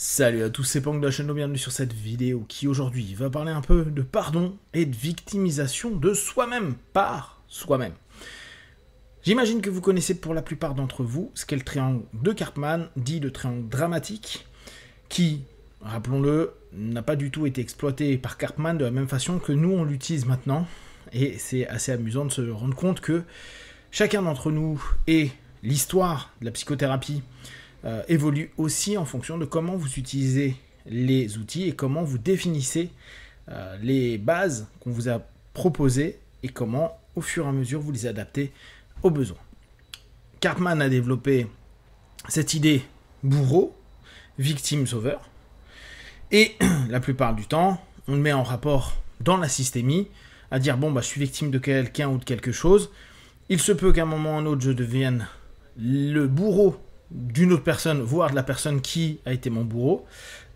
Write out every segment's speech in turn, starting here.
Salut à tous, c'est Pang de la chaîne, bienvenue sur cette vidéo qui aujourd'hui va parler un peu de pardon et de victimisation de soi-même par soi-même. J'imagine que vous connaissez pour la plupart d'entre vous ce qu'est le triangle de Karpman, dit le triangle dramatique, qui, rappelons-le, n'a pas du tout été exploité par Karpman de la même façon que nous on l'utilise maintenant, et c'est assez amusant de se rendre compte que chacun d'entre nous et l'histoire de la psychothérapie évolue aussi en fonction de comment vous utilisez les outils et comment vous définissez les bases qu'on vous a proposées et comment, au fur et à mesure, vous les adaptez aux besoins. Karpman a développé cette idée bourreau, victime, sauveur, et la plupart du temps, on le met en rapport dans la systémie, à dire bon, je suis victime de quelqu'un ou de quelque chose, il se peut qu'à un moment ou à un autre, je devienne le bourreau d'une autre personne, voire de la personne qui a été mon bourreau,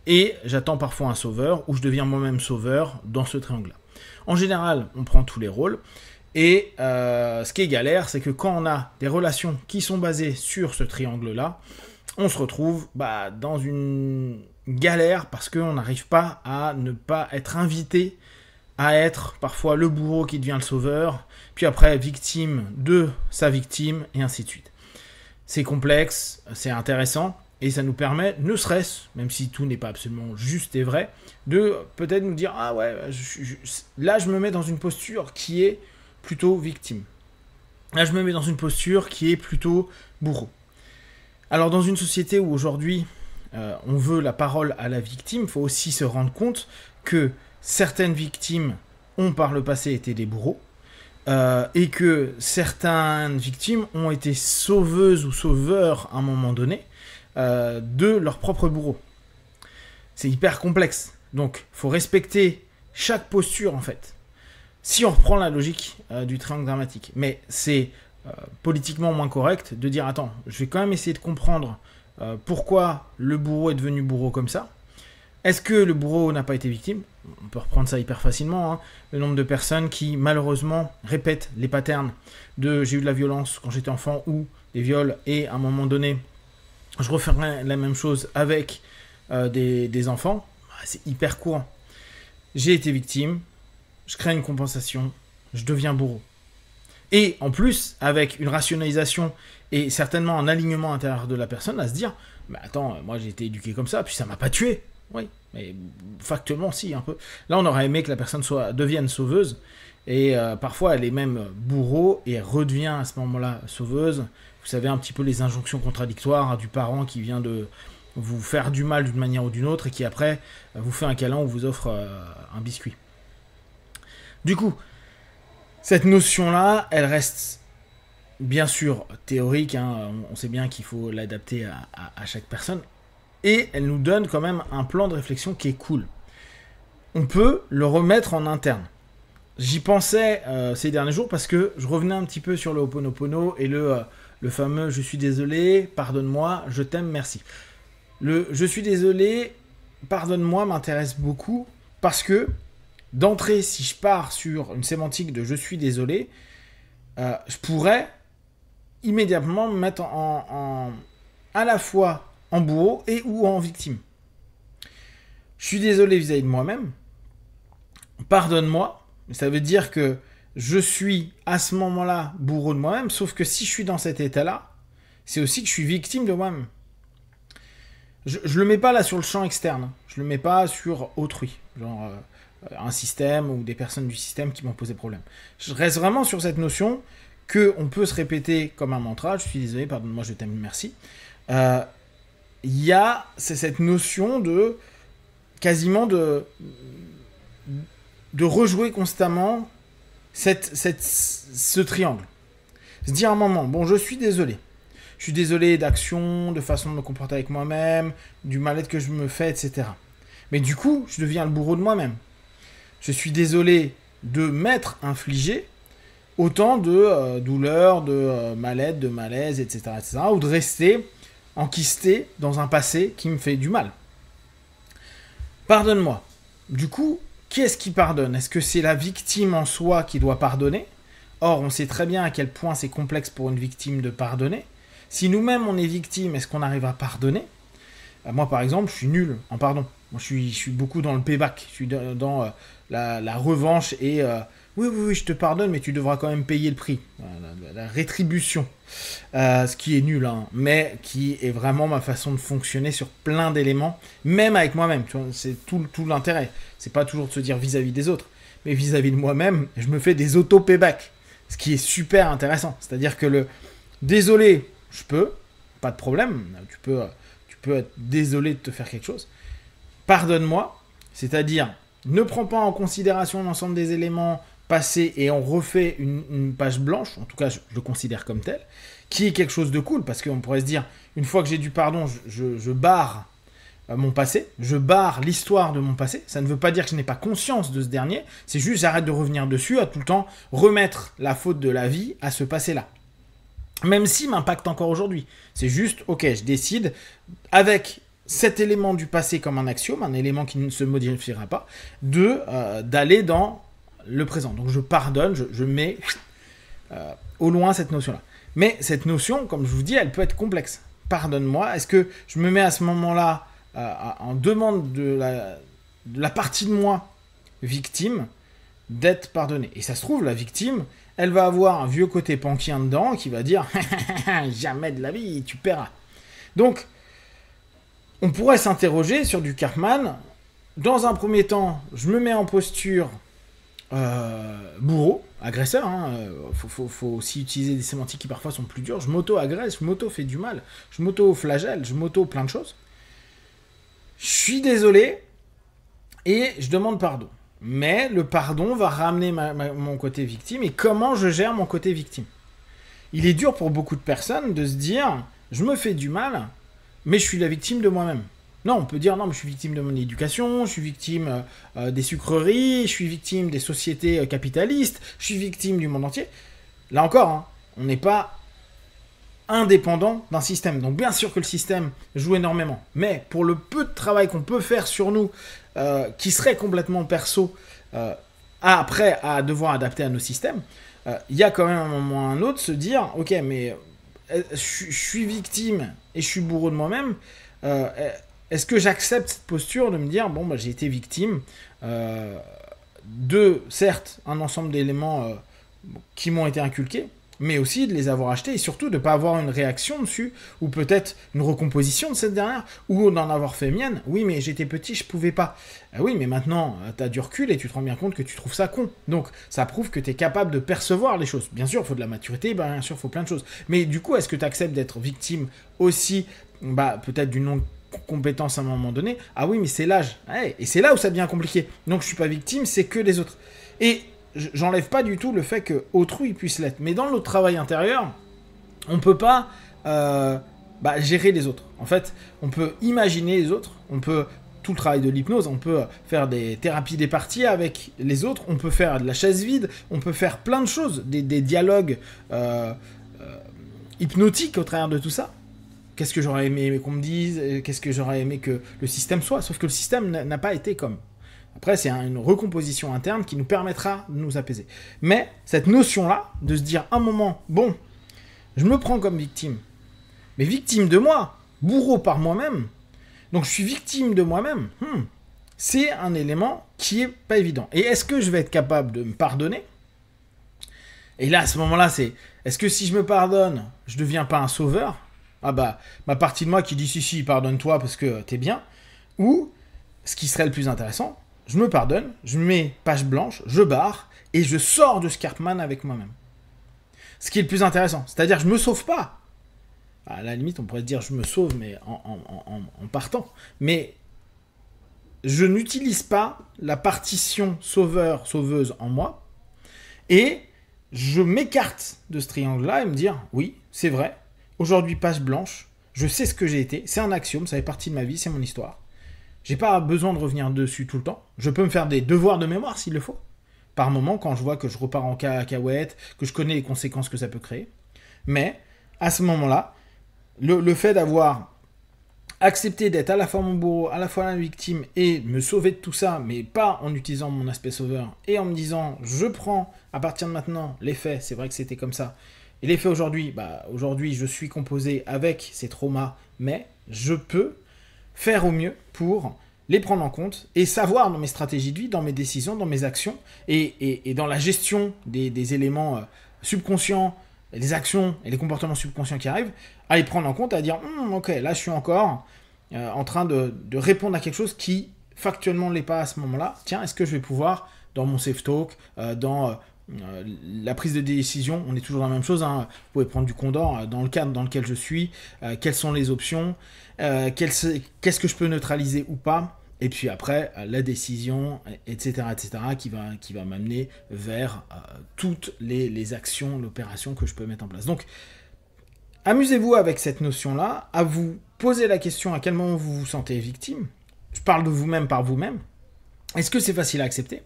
et j'attends parfois un sauveur, ou je deviens moi-même sauveur dans ce triangle-là. En général, on prend tous les rôles, et ce qui est galère, c'est que quand on a des relations qui sont basées sur ce triangle-là, on se retrouve dans une galère, parce qu'on n'arrive pas à ne pas être invité à être parfois le bourreau qui devient le sauveur, puis après victime de sa victime, et ainsi de suite. C'est complexe, c'est intéressant, et ça nous permet, ne serait-ce, même si tout n'est pas absolument juste et vrai, de peut-être nous dire « Ah ouais, là je me mets dans une posture qui est plutôt victime. Là je me mets dans une posture qui est plutôt bourreau. » Alors dans une société où aujourd'hui on veut la parole à la victime, il faut aussi se rendre compte que certaines victimes ont par le passé été des bourreaux, et que certaines victimes ont été sauveuses ou sauveurs à un moment donné de leur propre bourreau. C'est hyper complexe. Donc, il faut respecter chaque posture, en fait. Si on reprend la logique du triangle dramatique. Mais c'est politiquement moins correct de dire, attends, je vais quand même essayer de comprendre pourquoi le bourreau est devenu bourreau comme ça. Est-ce que le bourreau n'a pas été victime? On peut reprendre ça hyper facilement. Hein. Le nombre de personnes qui, malheureusement, répètent les patterns de « j'ai eu de la violence quand j'étais enfant » ou des viols, et à un moment donné, je referai la même chose avec des enfants. C'est hyper courant. J'ai été victime, je crée une compensation, je deviens bourreau. Et en plus, avec une rationalisation et certainement un alignement intérieur de la personne, à se dire « attends, moi j'ai été éduqué comme ça, puis ça m'a pas tué ». Oui, mais factuellement, si, un peu. Là, on aurait aimé que la personne devienne sauveuse, et parfois, elle est même bourreau, et elle redevient à ce moment-là sauveuse. Vous savez, un petit peu les injonctions contradictoires du parent qui vient de vous faire du mal d'une manière ou d'une autre, et qui après vous fait un câlin ou vous offre un biscuit. Du coup, cette notion-là, elle reste bien sûr théorique, hein, on sait bien qu'il faut l'adapter à chaque personne, et elle nous donne quand même un plan de réflexion qui est cool. On peut le remettre en interne. J'y pensais ces derniers jours parce que je revenais un petit peu sur le Ho'oponopono et le fameux « je suis désolé, pardonne-moi, je t'aime, merci ». Le « je suis désolé, pardonne-moi » m'intéresse beaucoup parce que d'entrée, si je pars sur une sémantique de « je suis désolé », je pourrais immédiatement me mettre à la fois en bourreau et ou en victime. Je suis désolé vis-à-vis de moi-même. Pardonne-moi. Ça veut dire que je suis à ce moment-là bourreau de moi-même, sauf que si je suis dans cet état-là, c'est aussi que je suis victime de moi-même. Je le mets pas là sur le champ externe. Je le mets pas sur autrui. Genre un système ou des personnes du système qui m'ont posé problème. Je reste vraiment sur cette notion qu'on peut se répéter comme un mantra. Je suis désolé, pardonne-moi, je t'aime, merci. Il y a cette notion de quasiment de rejouer constamment ce triangle. Se dire à un moment, bon, je suis désolé. Je suis désolé d'actions, de façon de me comporter avec moi-même, du mal-être que je me fais, etc. Mais du coup, je deviens le bourreau de moi-même. Je suis désolé de m'être infligé autant de douleurs, de mal-être, de malaise, etc., ou de rester enquisté dans un passé qui me fait du mal. Pardonne-moi. Du coup, qui est-ce qui pardonne? Est-ce que c'est la victime en soi qui doit pardonner? Or, on sait très bien à quel point c'est complexe pour une victime de pardonner. Si nous-mêmes on est victime, est-ce qu'on arrive à pardonner? Moi, par exemple, je suis nul en pardon. Moi, je suis beaucoup dans le payback. Je suis dans la revanche et oui, oui, oui, je te pardonne, mais tu devras quand même payer le prix. La rétribution. Ce qui est nul, hein, mais qui est vraiment ma façon de fonctionner sur plein d'éléments, même avec moi-même. C'est tout l'intérêt. C'est pas toujours de se dire vis-à-vis des autres, mais vis-à-vis de moi-même, je me fais des auto-payback. Ce qui est super intéressant. C'est-à-dire que le désolé, je peux, pas de problème. Tu peux être désolé de te faire quelque chose. Pardonne-moi, c'est-à-dire ne prends pas en considération l'ensemble des éléments passés et on refait une page blanche, en tout cas je le considère comme tel, qui est quelque chose de cool, parce qu'on pourrait se dire, une fois que j'ai du pardon, je barre mon passé, je barre l'histoire de mon passé, ça ne veut pas dire que je n'ai pas conscience de ce dernier, c'est juste j'arrête de revenir dessus, à tout le temps remettre la faute de la vie à ce passé-là. Même s'il m'impacte encore aujourd'hui. C'est juste, ok, je décide, avec cet élément du passé comme un axiome, un élément qui ne se modifiera pas, d'aller dans le présent. Donc je pardonne, je mets au loin cette notion-là. Mais cette notion, comme je vous dis, elle peut être complexe. Pardonne-moi, est-ce que je me mets à ce moment-là en demande de la partie de moi victime d'être pardonnée. Et ça se trouve, la victime, elle va avoir un vieux côté pankien dedans qui va dire « Jamais de la vie, tu paieras ». Donc, on pourrait s'interroger sur du Karpman. Dans un premier temps, je me mets en posture bourreau, agresseur. Faut aussi utiliser des sémantiques qui parfois sont plus dures. Je m'auto-agresse, je m'auto-fais du mal, je m'auto-flagelle, je m'auto-plein de choses. Je suis désolé et je demande pardon. Mais le pardon va ramener mon côté victime. Et comment je gère mon côté victime? Il est dur pour beaucoup de personnes de se dire « Je me fais du mal, mais je suis la victime de moi-même ». Non, on peut dire « Non, mais je suis victime de mon éducation, je suis victime des sucreries, je suis victime des sociétés capitalistes, je suis victime du monde entier ». Là encore, hein, on n'est pas indépendant d'un système. Donc bien sûr que le système joue énormément. Mais pour le peu de travail qu'on peut faire sur nous, qui serait complètement perso, après à devoir adapter à nos systèmes, il y a quand même un moment ou un autre se dire, ok, mais je suis victime et je suis bourreau de moi-même, est-ce que j'accepte cette posture de me dire, bon, bah, j'ai été victime de, certes, un ensemble d'éléments qui m'ont été inculqués, mais aussi de les avoir achetés et surtout de ne pas avoir une réaction dessus, ou peut-être une recomposition de cette dernière, ou d'en avoir fait mienne. Oui, mais j'étais petit, je pouvais pas. Oui, mais maintenant, tu as du recul et tu te rends bien compte que tu trouves ça con. Donc, ça prouve que tu es capable de percevoir les choses. Bien sûr, il faut de la maturité, bien sûr, il faut plein de choses. Mais du coup, est-ce que tu acceptes d'être victime aussi, peut-être d'une non-compétence à un moment donné? Ah oui, mais c'est l'âge. Ouais, et c'est là où ça devient compliqué. Donc, je suis pas victime, c'est que les autres. Et j'enlève pas du tout le fait que autrui puisse l'être. Mais dans notre travail intérieur, on peut pas gérer les autres. En fait, on peut imaginer les autres, on peut, tout le travail de l'hypnose, on peut faire des thérapies des parties avec les autres, on peut faire de la chaise vide, on peut faire plein de choses, des dialogues hypnotiques au travers de tout ça. Qu'est-ce que j'aurais aimé qu'on me dise, qu'est-ce que j'aurais aimé que le système soit, sauf que le système n'a pas été comme. Après, c'est une recomposition interne qui nous permettra de nous apaiser. Mais cette notion-là, de se dire un moment, bon, je me prends comme victime, mais victime de moi, bourreau par moi-même, donc je suis victime de moi-même, c'est un élément qui est pas évident. Et est-ce que je vais être capable de me pardonner? Et là, à ce moment-là, c'est, est-ce que si je me pardonne, je deviens pas un sauveur? Ah bah, ma partie de moi qui dit si, pardonne-toi parce que t'es bien. Ou, ce qui serait le plus intéressant, je me pardonne, je mets page blanche, je barre, et je sors de ce Karpman avec moi-même. Ce qui est le plus intéressant, c'est-à-dire je me sauve pas. À la limite, on pourrait dire je me sauve, mais en partant. Mais je n'utilise pas la partition sauveur-sauveuse en moi, et je m'écarte de ce triangle-là et me dire, oui, c'est vrai, aujourd'hui page blanche, je sais ce que j'ai été, c'est un axiome, ça fait partie de ma vie, c'est mon histoire. J'ai pas besoin de revenir dessus tout le temps. Je peux me faire des devoirs de mémoire s'il le faut. Par moment, quand je vois que je repars en cacahuète, que je connais les conséquences que ça peut créer. Mais, à ce moment-là, le fait d'avoir accepté d'être à la fois mon bourreau, à la fois la victime, et me sauver de tout ça, mais pas en utilisant mon aspect sauveur, et en me disant, je prends, à partir de maintenant, les faits, c'est vrai que c'était comme ça. Et les faits aujourd'hui, aujourd'hui, je suis composé avec ces traumas, mais je peux faire au mieux pour les prendre en compte et savoir dans mes stratégies de vie, dans mes décisions, dans mes actions et dans la gestion des éléments subconscients, les actions et les comportements subconscients qui arrivent, à les prendre en compte, à dire ok, là je suis encore en train de répondre à quelque chose qui factuellement ne l'est pas à ce moment-là. Tiens, est-ce que je vais pouvoir, dans mon safe talk, dans la prise de décision, on est toujours dans la même chose, hein. Vous pouvez prendre du Condor, dans le cadre dans lequel je suis, quelles sont les options, qu'est-ce que je peux neutraliser ou pas, et puis après la décision, etc., qui va m'amener vers toutes les actions, l'opération que je peux mettre en place. Donc, amusez-vous avec cette notion-là, à vous poser la question à quel moment vous vous sentez victime. Je parle de vous-même par vous-même. Est-ce que c'est facile à accepter ?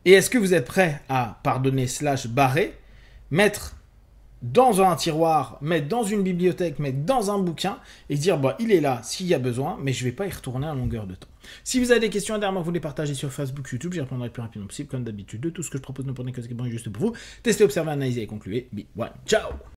Et est-ce que vous êtes prêt à pardonner / barrer, mettre dans un tiroir, mettre dans une bibliothèque, mettre dans un bouquin et dire il est là s'il y a besoin, mais je ne vais pas y retourner à longueur de temps. Si vous avez des questions à vous les partagez sur Facebook, YouTube, j'y répondrai le plus rapidement possible, comme d'habitude. De tout ce que je propose, ne prenez que ce qui est bon et juste pour vous. Testez, observez, analysez et concluez. Be one. Ciao.